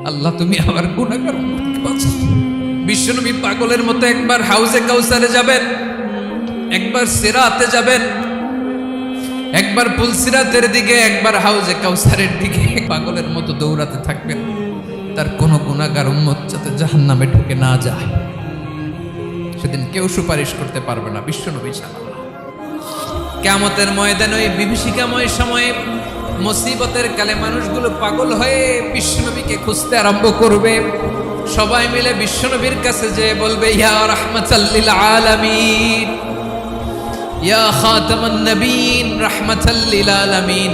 আল্লাহ তুমি আমার গুনাহগার উম্মতকে বাঁচাও। বিশ্বনবী পাগলের মতো একবার হাউজে কাউসারে যাবেন, একবার সিরাতে যাবেন, একবার পুলসিরাতের দিকে, একবার হাউজে কাউসারের দিকে পাগলের মতো দৌড়াতে থাকবেন। তার কোনো গুনাহগার উম্মত যাতে জাহান্নামে ঢুকে না যায়। সেদিন কেউ সুপারিশ করতে পারবে না বিশ্বনবী ছাড়া। কিয়ামতের ময়দানে ওই বিভীষিকাময় সময়ে মুসিবতের কালে মানুষগুলো পাগল হয়ে বিশ্বনবীকে খুঁজতে আরম্ভ করবে। সবাই মিলে বিশ্বনবীর কাছে যেয়ে বলবে, ইয়া রাহমাতাল লিল আলামিন, ইয়া খাতামান নবীন, রাহমাতাল লিল আলামিন।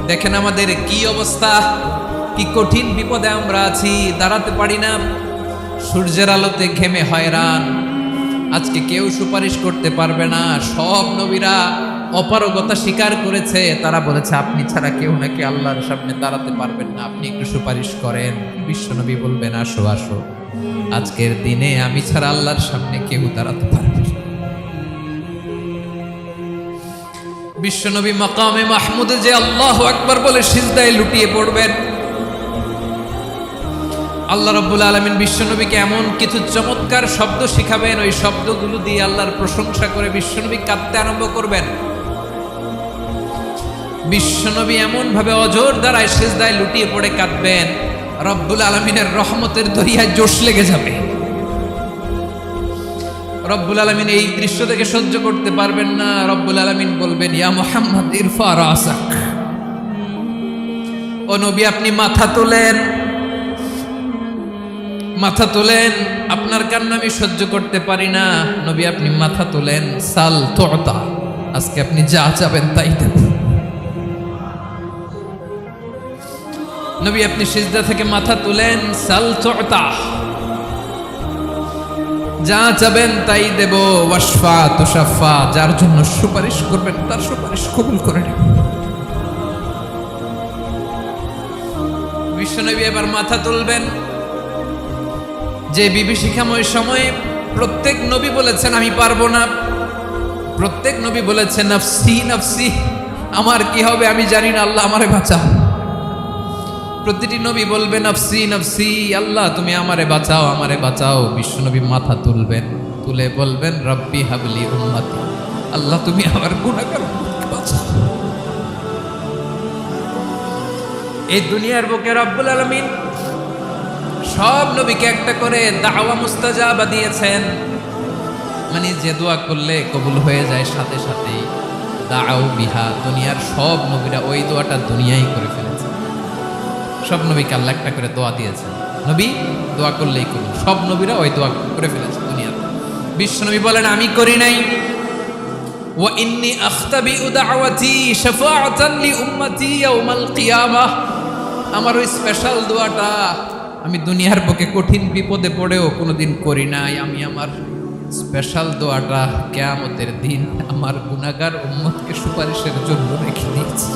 দেখেন আমাদের কি অবস্থা, কি কঠিন বিপদে আমরা আছি, দাঁড়াতে পারি না, সূর্যের আলোতে ঘেমে হয়রান। আজকে কেউ সুপারিশ করতে পারবে না। সব নবীরা অপারগতা স্বীকার করেছে, তারা বলেছে আপনি ছাড়া কেউ নাকি আল্লাহর সামনে দাঁড়াতে পারবেন না, আপনি একটু সুপারিশ করেন। বিশ্বনবী বলবেন, আসো আসো, আজকের দিনে আমি ছাড়া আল্লাহর সামনে কেউ দাঁড়াতে পারবে না। বিশ্বনবী মাকামে মাহমুদে যে আল্লাহু আকবার বলে সিজদায় লুটিয়ে পড়বেন। আল্লাহ রাব্বুল আলামিন বিশ্বনবীকে এমন কিছু চমৎকার শব্দ শিখাবেন, ওই শব্দগুলো দিয়ে আল্লাহর প্রশংসা করে বিশ্বনবী কাঁদতে আরম্ভ করবেন। বিশ্বনবী এমন ভাবে অজর দ্বারায় সিজদায় লুটিয়ে পড়ে কাঁদবেন, রব্বুল আলামিনের রহমতের দরিয়ায় জোশ লেগে যাবে। রব্বুল আলামিন এই দৃশ্য থেকে সহ্য করতে পারবেন না। রব্বুল আলামিন বলবেন, ইয়া মুহাম্মদ ইরফা রাসাক, ও নবী আপনি মাথা তোলেন, মাথা তোলেন, আপনার কান্না আমি সহ্য করতে পারি না। নবী আপনি মাথা তোলেন, সাল তুতা, আজকে আপনি যা চাবেন তাই দেব। নবী আপনি সিজদা থেকে মাথা তুলেন, সাল তুতা, যা চাবেন তাই দেব। ওয়াশফা তুশাফা, যার জন্য সুপারিশ করবেন তার সুপারিশ কবুল করে নেব। বিশ্বনবী এবার মাথা তুলবেন। যে বিভীষিকাময় সময়ে প্রত্যেক নবী বলেছেন আমি পারবো না, প্রত্যেক নবী বলেছেন নফসি নফসি, আমার কি হবে আমি জানি না, আল্লাহ আমারে বাঁচাও। প্রতিটি নবী বলবেন নফসি নফসি, আল্লাহ তুমি আমারে বাঁচাও, আমারে বাঁচাও। বিশ্বনবী মাথা তুলবেন, তুলে বলবেন রব্বি হাবলি উম্মতি, আল্লাহ তুমি আমার গুনাহগার উম্মতকে বাঁচাও। এই দুনিয়ার বুকে রব্বুল আলামিন সব নবীকে একটা করে দাওয়া মুস্তাজাবা দিয়েছেন, মানে যে দোয়া করলে কবুল হয়ে যায় সাথে সাথেই। দাও বিহা, দুনিয়ার সব নবীরা ওই দোয়াটা দুনিয়ায় করে ফেলেছে। সব নবীকে আল্লাহ একটা করে দোয়া দিয়েছেন, নবী দোয়া করলেই কবুল। সব নবীরা ওই দোয়া করে ফেলেছে দুনিয়াতে। বিশ্বনবী বলেন আমি করি নাই। ওয়া ইন্নী আখতাবিউ দাওয়াতি শাফাআতান লি উম্মতি ইয়াউমাল কিয়ামাহ, আমার ওই স্পেশাল দোয়াটা আমি দুনিয়ার বুকে কঠিন বিপদে পড়েও কোনোদিন করি নাই। আমি আমার স্পেশাল দোয়াটা কিয়ামতের দিন আমার গুনাহগার উম্মতকে সুপারিশের জন্য রেখে দিয়েছি।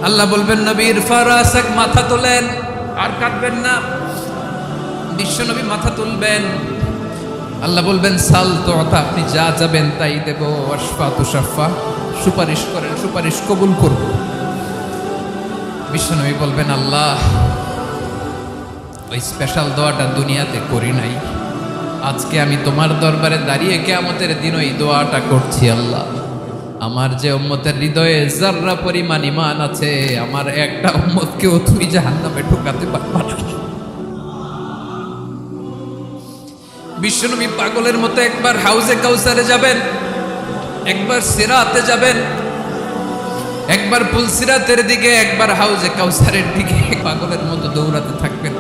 আল্লাহ বলবেন নবী ইরফা রাসাক, মাথা তোলেন, আর কাঁদবেন না। বিশ্বনবী মাথা তুলবেন, আল্লাহ বলবেন সাল তুতা, আপনি যা যাবেন তাই দেব। ওয়াশফা তুশাফা, সুপারিশ করেন, সুপারিশ কবুল করব। বিশ্বনবী বলবেন আল্লাহ ওই স্পেশাল দোয়াটা দুনিয়াতে করি নাই, আজকে আমি তোমার দরবারে দাঁড়িয়ে কিয়ামতের দিন ওই দোয়াটা করছি। আল্লাহ আমার যে উম্মতের হৃদয়ে যাররা পরিমাণ ঈমান আছে, আমার একটা উম্মতকেও তুমি জাহান্নামে ঢোকাতে পারবা না। বিশ্বনবী পাগলের মতো একবার হাউজে কাউসারে যাবেন, একবার সিরাতে যাবেন, একবার পুলসিরাতের দিকে, একবার হাউজে কাউসারের দিকে পাগলের মতো দৌড়াতে থাকবেন।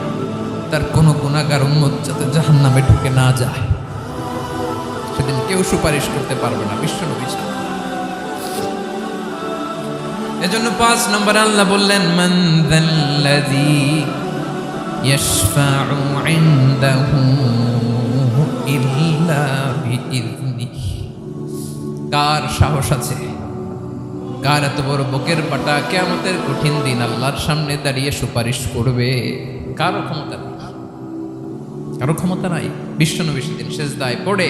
তার কোনো গুনাহগার উম্মত যাতে জাহান্নামে ঢুকে না যায়। সেদিন কেউ সুপারিশ করতে পারবে না বিশ্বনবী ছাড়া। এজন্য 5 নম্বরে আল্লাহ বললেন মান যাল্লাযী ইয়াশফাউ ইনদাহু ইল্লা বিইযনিহি, কার সাহস আছে, কার এত বড় বুকের পাটা কিয়ামতের কঠিন দিন আল্লাহর সামনে দাঁড়িয়ে সুপারিশ করবে? কারো ক্ষমতা নেই, কারো ক্ষমতা নাই। বিশ্বনবী সেদিন সেজদায় পড়ে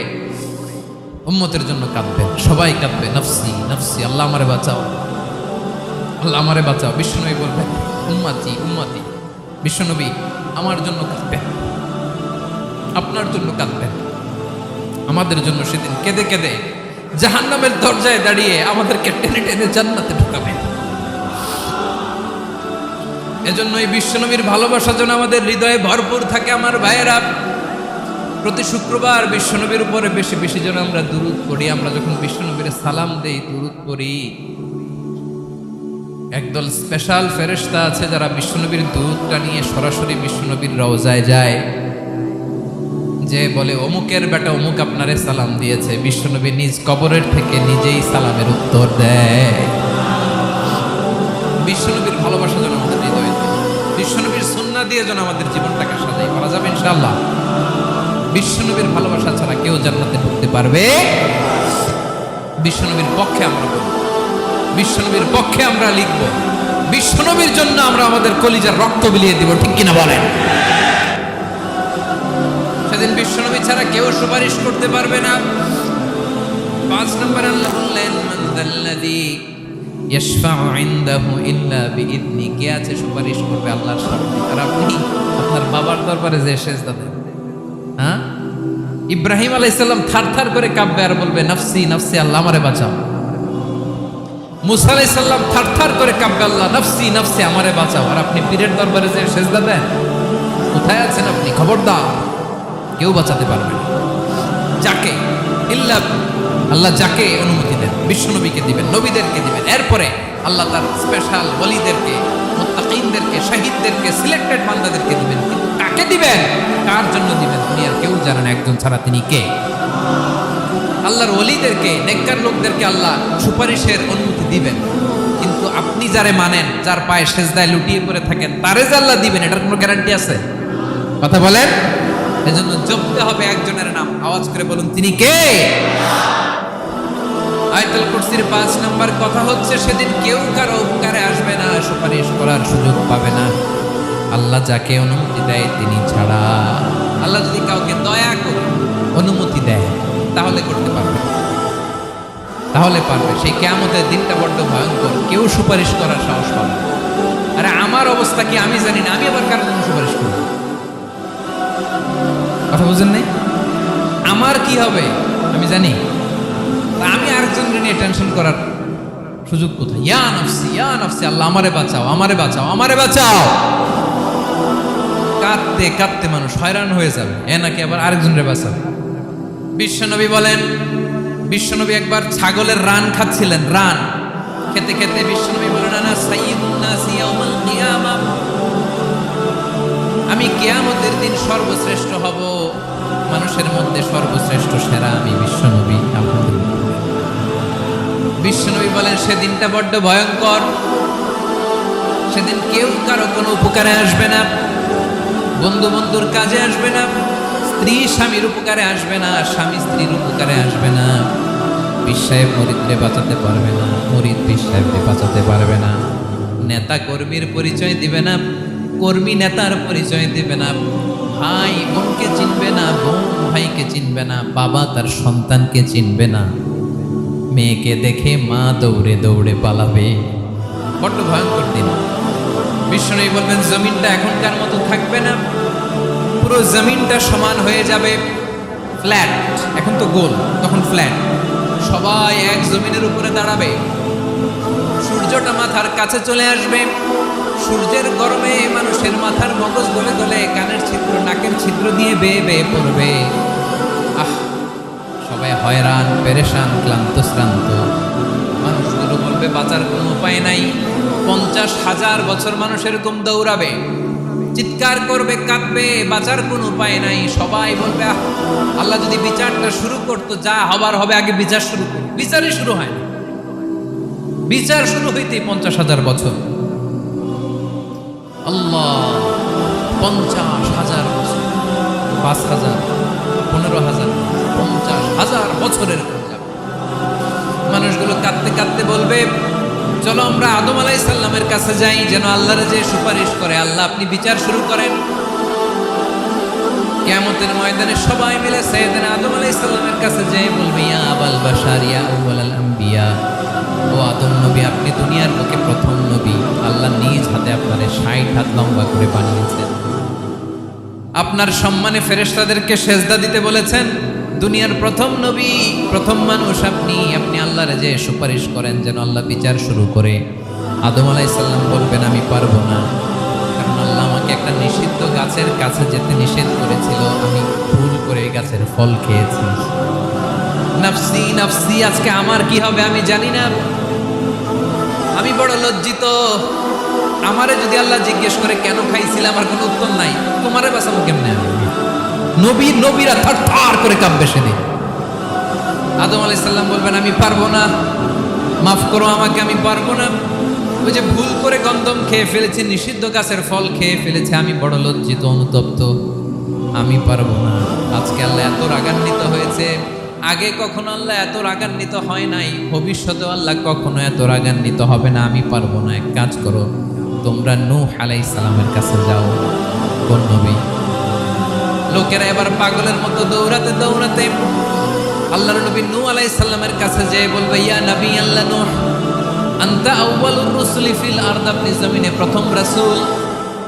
উম্মতের জন্য কাঁদবেন, সবাই কাঁদবে নফসি নফসি, আল্লাহ আমারে বাঁচাও, আল্লাহ আমারে বাঁচাও। বিশ্বনবী বলবেন উম্মতি উম্মতি। বিশ্বনবী আমার জন্য কাঁদবেন, আপনার জন্য কাঁদবেন, আমাদের জন্য সেদিন কেঁদে কেঁদে জাহান্নামের দরজায় দাঁড়িয়ে আমাদেরকে টেনে টেনে জান্নাতে ঢুকাবেন। এজন্য এই বিশ্বনবীর ভালোবাসা যেন আমাদের হৃদয়ে ভরপুর থাকে। আমার ভাইয়েরা, প্রতি শুক্রবার বিশ্বনবীর উপরে বেশি বেশি যেন আমরা দুরূদ পড়ি। আমরা যখন বিশ্বনবীর সালাম দেই, দুরূদ পড়ি, একদল স্পেশাল ফেরেশতা আছে যারা বিশ্বনবীর দুরূদটা নিয়ে সরাসরি বিশ্বনবীর রওজায় যায়, যে বলে অমুকের বেটা অমুক আপনারে সালাম দিয়েছে। বিশ্বনবী নিজ কবরের থেকে নিজেই সালামের উত্তর দেয়। বিশ্বনবীর ভালোবাসা যেন আমাদের হৃদয়ে, বিশ্বনবীর সুন্নাহ দিয়ে যেন আমাদের জীবনটাকে সাজাই করা যাবে ইনশাআল্লাহ। বিশ্বনবীর ভালোবাসা ছাড়া কেউ জান্নাতে ঢুকতে পারবে? বিশ্বনবীর পক্ষে আমরা বলব, বিশ্বনবীর পক্ষে আমরা লিখব, বিশ্বনবীর জন্য আমরা আমাদের কলিজার রক্ত বিলিয়ে দিব, ঠিক কিনা বলেন? সেদিন বিশ্বনবী ছাড়া কেউ সুপারিশ করতে পারবে না। 5 নম্বর আল্লাহ বললেন, মান যাল্লাযী ইয়াশফাউ ইনদাহু ইল্লা বিইذনি। কে আছে সুপারিশ করবে আল্লাহর সামনে? আর আপনি আপনার বাবার দরবারে যে সেজদা দেন, হ্যাঁ? ইব্রাহিম আলাইহিস সালাম থারথার করে কাঁপবে আর বলবে নাফসি নাফসি, আল্লাহ আমারে বাঁচাও। মুসা আলাইহিস সালাম থারথার করে কাঁপবে, আল্লাহ নাফসি নাফসি, আমারে বাঁচাও। আর আপনি পীরের দরবারে যে সেজদা দেন, কোথায় আছেন আপনি? খবরদার, কেউ বাঁচাতে পারবে না। যাকে ইল্লা আল্লাহ যাকে অনুমতি দেন, বিশ্বনবীকে দিবেন, নবীদেরকে দিবেন, এরপরে আল্লাহ তার স্পেশাল ওলিদেরকে, মুত্তাকিনদেরকে, শহীদদেরকে, সিলেক্টেড বান্দাদেরকে দিবেন। কিন্তু কাকে দিবেন, কার জন্য দিবেন দুনিয়ার কেউ জানে না, একজন ছাড়া, তিনি কে? আল্লাহর ওলিদেরকে, নেককার লোকদেরকে আল্লাহ সুপারিশের অনুমতি দিবেন। কিন্তু আপনি যারে মানেন, যার পায়ে সেজদায় লুটিয়ে পড়ে থাকেন, তারে যে আল্লাহ দিবেন, এটার কোনো গ্যারান্টি আছে? কথা বলেন। এজন্য জপতে হবে একজনের নাম, আওয়াজ করে বলুন, তিনি কে? আয়াতুল কুরসির 5 নম্বর কথা হচ্ছে, সেদিন কেউ কারো উপকারে আসবে না, সুপারিশ করার সুযোগ পাবে না, আল্লাহ যাকে অনুমতি দেয় তিনি ছাড়া। আল্লাহ যদি কাউকে দয়া করে অনুমতি দেয় তাহলে করতে পারবে, তাহলে পারবে। সেই কিয়ামতের দিনটা বড্ড ভয়ঙ্কর, কেউ সুপারিশ করার সাহস পাবে না। আরে আমার অবস্থা কি আমি জানি না, আমি আবার কারোর জন্য সুপারিশ করব? কথা বুঝেন নাই? আমার কি হবে আমি জানি, আমি আরেকজনকে নিয়ে টেনশন করার সুযোগ কোথায়? ইয়া নাফসি ইয়া নাফসি, আল্লাহ আমারে বাঁচাও, আমারে বাঁচাও, আমারে বাঁচাও। কাঁদতে কাঁদতে মানুষ হয়রান হয়ে যাবে, এ নাকি আবার আরেকজনের বাঁচাবে। বিশ্বনবী বলেন, বিশ্বনবী একবার ছাগলের রান খাচ্ছিলেন, রান খেতে খেতে বিশ্বনবী বলেন, আনা সাইয়্যিদুন নাসি ইয়াউমাল কিয়ামা, আমি কিয়ামতের দিন সর্বশ্রেষ্ঠ হব, মানুষের মধ্যে সর্বশ্রেষ্ঠ সেরা আমি বিশ্বনবী। বিশ্বনবী বলেন, সেদিনটা বড্ড ভয়ঙ্কর, সেদিন কেউ কারো কোনো উপকারে আসবে না, বন্ধু বন্ধুর কাজে আসবে না, স্ত্রী স্বামীর উপকারে আসবে না, স্বামী স্ত্রীর উপকারে আসবে না, পীর সাহেব মুরিদকে বাঁচাতে পারবে না, মুরিদ পীর সাহেবকে বাঁচাতে পারবে না, নেতা কর্মীর পরিচয় দিবে না, কর্মী নেতার পরিচয় দিবে না, ভাই বোনকে চিনবে না, বোন ভাইকে চিনবে না, বাবা তার সন্তানকে চিনবে না, মেয়েকে দেখে মা দৌড়ে দৌড়ে পালাবে। বড্ড ভয়ঙ্কর দিন। বিশ্বনবী বলবেন, জমিনটা এখনকার মতো থাকবে না, পুরো জমিনটা সমান হয়ে যাবে, ফ্ল্যাট। এখন তো গোল, তখন ফ্ল্যাট। সবাই এক জমিনের উপরে দাঁড়াবে, সূর্যটা মাথার কাছে চলে আসবে, সূর্যের গরমে মানুষের মাথার মগজ গলে গলে কানের ছিদ্র, নাকের ছিদ্র দিয়ে বেয়ে বেয়ে পড়বে। আহ, সবাই হয়রান, পেরেশান, ক্লান্ত শ্রান্ত। মানুষগুলো বলবে বাঁচার কোনো উপায় নাই। 50,000 বছর মানুষ এরকম দৌড়াবে, চিৎকার করবে, কাঁদবে, বাঁচার কোনো উপায় নাই। সবাই বলবে, আল্লাহ যদি বিচারটা শুরু করতো, যা হবার হবে, আগে বিচার শুরু করো। বিচারই শুরু হয় না, বিচার শুরু হইতেই 50,000 বছর। আল্লাহ, 50,000 বছর, 5,000, 15,000, 50,000 বছরের মানুষগুলো কাঁদতে কাঁদতে বলবে, চলো আমরা আদম আলাইহিস সালামের কাছে যাই, যেন আল্লাহর যে সুপারিশ করে, আল্লাহ আপনি বিচার শুরু করেন। কিয়ামতের ময়দানে সবাই মিলে সাইয়েদনা আদম আলাইহিস সালামের কাছে যেয়ে বলবে, ইয়া আবাল বাশার, ইয়া আউয়ালাল আম্বিয়া, ও আদম নবী, আপনি দুনিয়ার বুকে প্রথম নবী। আল্লাহ নিজ হাতে আপনারে 60 হাত লম্বা করে বানিয়েছেন। আপনার সম্মানে ফেরেশতাদেরকে সেজদা দিতে বলেছেন। দুনিয়ার প্রথম নবী, প্রথম মানুষ আপনি। আপনি আল্লাহর যে সুপারিশ করেন যেন আল্লাহ বিচার শুরু করে। আদম আলাইহিস সালাম বলবেন আমি পারবো না, কারণ আল্লাহ আমাকে একটা নিষিদ্ধ গাছের কাছে যেতে নিষেধ করেছিল, আমি ভুল করে এই গাছের ফল খেয়েছি। নাফসি নাফসি, আজকে আমার কি হবে আমি জানি না, আমি বড় লজ্জিত। আমারে যদি আল্লাহ জিজ্ঞেস করে কেন খাইছিলাম, আমার কোনো উত্তর নাই, তোমারে বাঁচাবো কেমনে আমি? নবীরা থার থার করে কাঁপবে সেদিন। আদম আলাইহিস সালাম বলবেন আমি পারবো না, মাফ করো আমাকে, আমি পারবো না। ওই যে ভুল করে গন্ধম খেয়ে ফেলেছি, নিষিদ্ধ গাছের ফল খেয়ে ফেলেছে, আমি বড় লজ্জিত, অনুতপ্ত, আমি পারবো না। আজকে আল্লাহ এত রাগান্বিত হয়েছে, আগে কখনো আল্লাহ এত রাগান্বিত হয় নাই, ভবিষ্যতে আল্লাহ কখনো এত রাগান্বিত হবে না। আমি পারবো না। এক কাজ করো, তোমরা নূহ আলাইহিস সালামের কাছে যাও। কোন নবী? লোকেরা এবার পাগলের মতো দৌড়াতে দৌড়াতে আল্লাহর নবী নূহ আলাইহিস সালামের কাছে যেয়ে বলবে ইয়া নবী আল্লাহ নূহ, আনতা আউয়ালুর রুসুলি ফিল আরদ, আপনি জমিনে প্রথম রাসূল।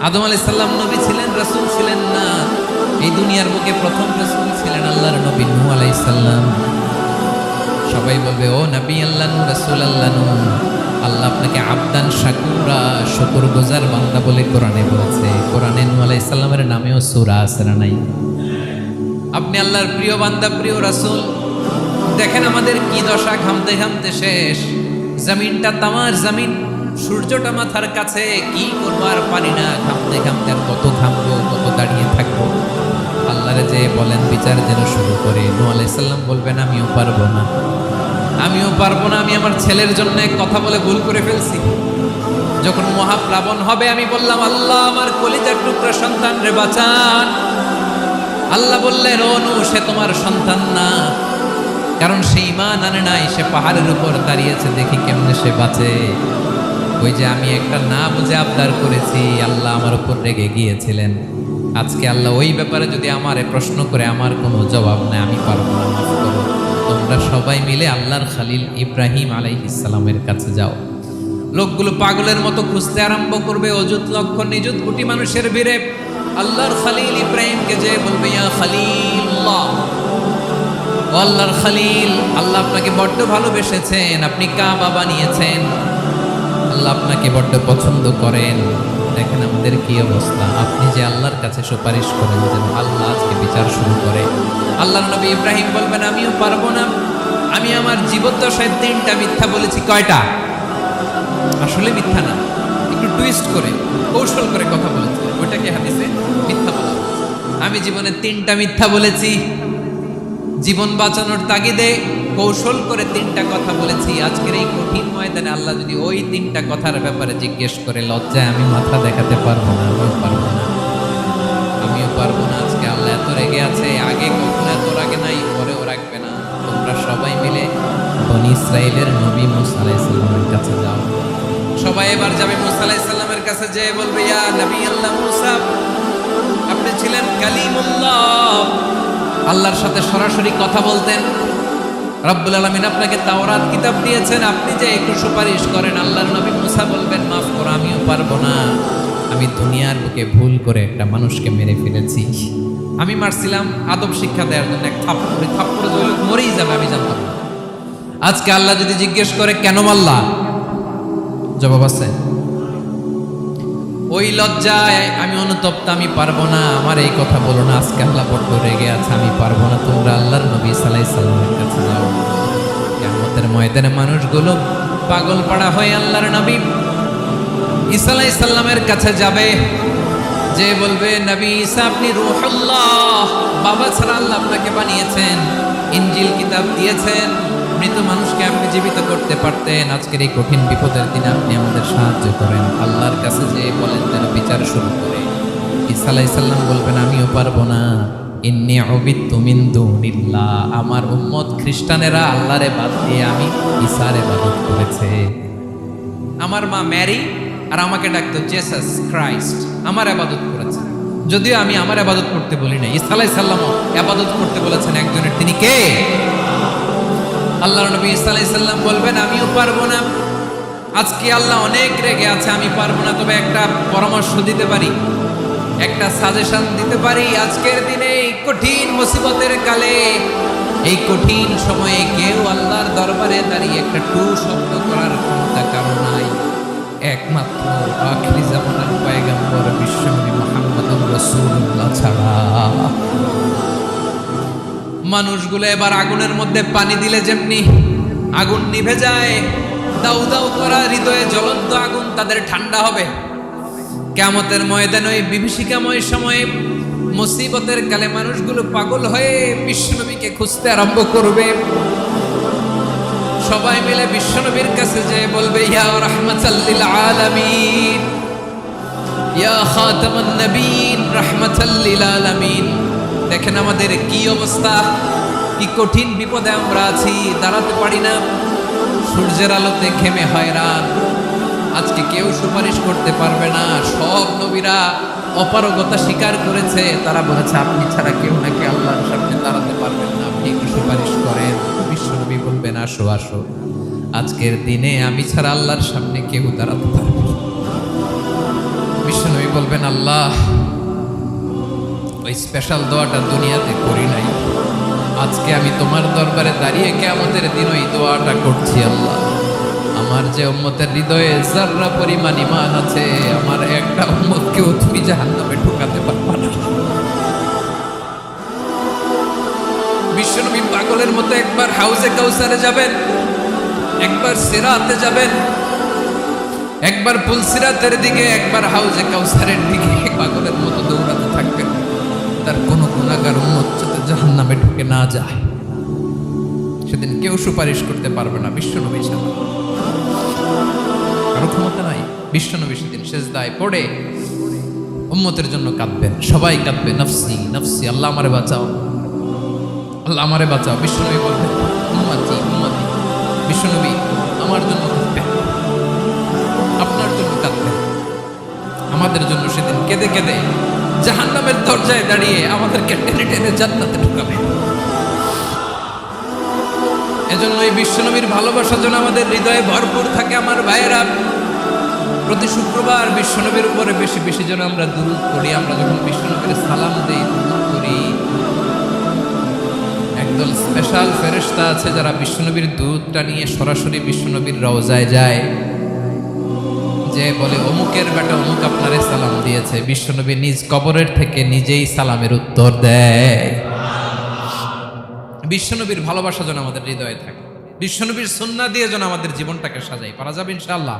আদম আলাইহিস সালাম নবী ছিলেন, রাসূল ছিলেন না। এই দুনিয়ার বুকে প্রথম রাসূল ছিলেন আল্লাহর নবী নূহ আলাইহিস সালাম। সবাই বলবে ও নবী আল্লাহ নূহ, রাসূল আল্লাহ নূহ, আল্লাহ আপনাকে আবদান শাকুরা, শুকরগুজার বান্দা বলে কোরআনে বলেছে। কোরআনে নূহ আলাইহিস সালামের নামেও সূরা আছে না নাই? আপনি আল্লাহর প্রিয় বান্দা, প্রিয় রাসূল। দেখেন আমাদের কি দশা, ঘামতে ঘামতে শেষ। জমিনটা তামার জমিন, সূর্যটা মাথার কাছে, কি করবো আর পারি না, ঘামতে ঘামতে আর কত ঘামবো, কত দাঁড়িয়ে থাকবো। আল্লাহরে যে বলেন বিচার যেন শুরু করে। নূহ আলাইহিস সালাম বলবেন আমিও পারবো না, আমিও পারবো না। আমি আমার ছেলের জন্য কথা বলে ভুল করে ফেলছি। যখন মহাপ্লাবন হবে আমি বললাম আল্লাহ আমার কলিজার টুকরা সন্তান রে বাঁচান। আল্লাহ বললেন ও নূহ, সে তোমার সন্তান না, কারণ সে ঈমান আনে নাই, সে পাহাড়ের উপর দাঁড়িয়েছে, দেখি কেমনে সে বাঁচে। ওই যে আমি একটা না বুঝে আবদার করেছি, আল্লাহ আমার উপর রেগে গিয়েছিলেন। আজকে আল্লাহ ওই ব্যাপারে যদি আমারে প্রশ্ন করে, আমার কোনো জবাব নাই, আমি পারবো না, মাফ করো। তোমরা সবাই মিলে আল্লাহর খালিল ইব্রাহিম আলাইহিস সালামের কাছে যাও। লোকগুলো পাগলের মতো খুঁজতে আরম্ভ করবে, অযুত লক্ষ নিযুত কোটি মানুষের ভিড়ে আল্লাহর খালিল ইব্রাহিমকে যে বলবে ইয়া খালিলুল্লাহ, ও আল্লাহর খালিল, আল্লাহ আপনাকে বড্ড ভালোবেসেছেন, আপনি কাবা বানিয়েছেন, আল্লাহ আপনাকে বড্ড পছন্দ করেন। দেখেন আমাদের কি অবস্থা। আপনি যে আল্লাহর কাছে সুপারিশ করেন যেন আল্লাহ আজকে বিচার শুরু করে। আল্লাহর নবী ইব্রাহিম বলবেন আমিও পারবো না, আমি আমার জীবদ্দশায় 3টা মিথ্যা বলেছি। কয়টা? আসলে মিথ্যা না, একটু টুইস্ট করে কৌশল করে কথা বলেছি, ওইটাকে হাদিসে মিথ্যা বলা। আমি জীবনে 3টা মিথ্যা বলেছি, জীবন বাঁচানোর তাগিদে কৌশল করে 3টা কথা বলেছি। আজকের এই কঠিন ময়দানে আল্লাহ যদি ওই 3টা কথার ব্যাপারে জিজ্ঞেস করে, লজ্জায় আমি মাথা দেখাতে পারবো না, আমিও পারবো না, আমিও পারবো না। আজকে আল্লাহ এত রেগে আছে, আগে কখনো এত রাগে নাই, পরেও রাখবে না। তোমরা সবাই মিলে বনি ইসরাইলের নবী মূসা আলাইহিস সালামের কাছে যাও। সবাই এবার যাবে মূসা আলাইহিস সালামের কাছে, যেয়ে বলবে ইয়া নবী আল্লাহ মূসা, আপনি ছিলেন কালিমুল্লাহ, আল্লাহর সাথে সরাসরি কথা বলতেন। রব্বুল আলামিন আপনাকে তাওরাত কিতাব দিয়েছেন, আপনি যে একটু সুপারিশ করেন। আল্লাহর নবী মূসা বলবেন মাফ করো, আমিও পারবো না, আমি দুনিয়ার বুকে ভুল করে একটা মানুষকে মেরে ফেলেছি। আমি মারছিলাম আদব শিক্ষা দেওয়ার জন্য, এক থাপ্পড়ে দিলে মরেই যাবে, আমি জানতাম না। আজকে আল্লাহ যদি জিজ্ঞেস করে কেন মারলা, জবাব আছে? ওই লজ্জায় আমি অনুতপ্ত, আমি পারবো না, আমার এই কথা বলো না। আজকে আল্লাহ বড্ড রেগে আছে, আমি পারবো না। তোমরা আল্লাহর নবী ঈসা আলাইহিস সালামের কাছে যাও। কিয়ামতের ময়দানে মানুষগুলো পাগল পাড়া হয়ে আল্লাহর নবী ঈসা আলাইহিস সালামের কাছে যাবে, যে বলবে নবী ঈসা আপনি রূহুল্লাহ, বাবা ছাড়া আল্লাহ আপনাকে বানিয়েছেন, ইনজিল কিতাব দিয়েছেন, মৃত মানুষকে আপনি জীবিত করতে পারতেন। আজকের এই কঠিন বিপদের দিনে আপনি আমাদের সাহায্য করেন। আল্লাহর কাছে যে বলেন যেন বিচার শুরু করে। ঈসা আলাইহিস সালাম বলবেন আমিও পারবো না, ইন্নী উবিদতু মিন দুনিল্লাহ, আমার উম্মত খ্রিস্টানেরা আল্লাহরে বাদ দিয়ে আমি ঈসার ইবাদত করেছে। আমার মা ম্যারি আর আমাকে ডাকতো জেসাস ক্রাইস্ট, আমার ইবাদত করেছে। যদিও আমি আমার ইবাদত করতে বলি না, ঈসা আলাইহিস সালামও ইবাদত করতে বলেছেন একজনের, তিনি কে? আল্লাহর নবী ঈসা আলাইহিস সালাম বলবেন আমিও পারবো না, আজকে আল্লাহ অনেক রেগে আছে, আমি পারবো না, তবে একটা পরামর্শ দিতে পারি, একটা সাজেশন দিতে পারি। আজকের দিনে এই কঠিন মুসিবতের কালে, এই কঠিন সময়ে কেউ আল্লাহর দরবারে দাঁড়িয়ে একটা টু শব্দ করার ক্ষমতা কারো নাই, একমাত্র আখিরি জামানার পয়গম্বর বিশ্বনবী মুহাম্মদুর রাসূলুল্লাহ ছাড়া। মানুষগুলো এবার আগুনের মধ্যে পানি দিলে যেমনি আগুন নিভে যায়, দাউ দাউ করা হৃদয়ে জ্বলন্ত আগুন তাদের ঠান্ডা হবে। কিয়ামতের ময়দানে ওই বিভীষিকাময় সময়ে মুসিবতের কালে মানুষগুলো পাগল হয়ে বিশ্বনবীকে খুঁজতে আরম্ভ করবে। সবাই মিলে বিশ্বনবীর কাছে যেয়ে বলবে ইয়া রাহমাতাল লিল আলামিন, ইয়া খাতামান নবীন, রাহমাতাল লিল আলামিন। দেখেন আমাদের কি অবস্থা, কি কঠিন বিপদে আমরা আছি, দাঁড়াতে পারি না, সূর্যের আলোতে ঘেমে হয়রান। আজকে কেউ সুপারিশ করতে পারবে না, সব নবীরা অপারগতা স্বীকার করেছে, তারা বলেছে আপনি ছাড়া কেউ নাকি আল্লাহর সামনে দাঁড়াতে পারবেন না, আপনি একটু সুপারিশ করেন। বিশ্বনবী বলবেন আসো আসো, আজকের দিনে আমি ছাড়া আল্লাহর সামনে কেউ দাঁড়াতে পারবে না। বিশ্বনবী বলবেন আল্লাহ, ওই স্পেশাল দোয়াটা দুনিয়াতে করি নাই, আজকে আমি তোমার দরবারে দাঁড়িয়ে কিয়ামতের দিন ওই দোয়াটা করছি। আল্লাহ, আমার যে উম্মতের হৃদয়ে যাররা পরিমাণ ঈমান আছে, আমার একটা উম্মতকেও তুমি জাহান্নামে ঢোকাতে পারবে না। বিশ্বনবী পাগলের মতো একবার হাউজে কাউসারে যাবেন, একবার সিরাতে যাবেন, একবার পুলসিরাতের দিকে, একবার হাউজে কাউসারের দিকে পাগলের মতো দৌড়াতে থাকবেন। তার কোনো গুনাহগার উম্মত যাতে জাহান্নামে ঢুকে না যায়, সেদিন কেউ সুপারিশ করতে পারবে না বিশ্বনবী ছাড়া, কারো ক্ষমতা নাই। বিশ্বনবী সেদিন সেজদায় পড়ে উম্মতের জন্য কাঁদবেন, সবাই কাঁদবে নফসি নফসি, আল্লাহ আমারে বাঁচাও, আল্লাহ আমারে বাঁচাও। বিশ্বনবী বলবেন উম্মতি উম্মতি, বিশ্বনবী আমার জন্য কাঁদবেন, আপনার জন্য কাঁদবেন, আমাদের জন্য সেদিন কেঁদে কেঁদে জাহান্নামের দরজায় দাঁড়িয়ে আমাদেরকে টেনে টেনে জান্নাতে ঢুকাবে। এজন্য এই বিশ্বনবীর ভালোবাসা যেন আমাদের হৃদয়ে ভরপুর থাকে। আমার ভাইয়েরা, প্রতি শুক্রবার বিশ্বনবীর উপরে বেশি বেশি যেন আমরা দুরূদ পড়ি। আমরা যখন বিশ্বনবীর সালাম দেই, দুরূদ করি, একদল স্পেশাল ফেরেশতা আছে যারা বিশ্বনবীর দুরূদটা নিয়ে সরাসরি বিশ্বনবীর রওজায় যায়, যে বলে অমুকের বেটা অমুক আপনারে সালাম দিয়েছে। বিশ্বনবী নিজ কবরের থেকে নিজেই সালামের উত্তর দেয়। বিশ্বনবীর ভালোবাসা যেন আমাদের হৃদয়ে থাকে, বিশ্বনবীর সুন্নাহ দিয়ে যেন আমাদের জীবনটাকে সাজাই। পারা যাবে ইনশাআল্লাহ।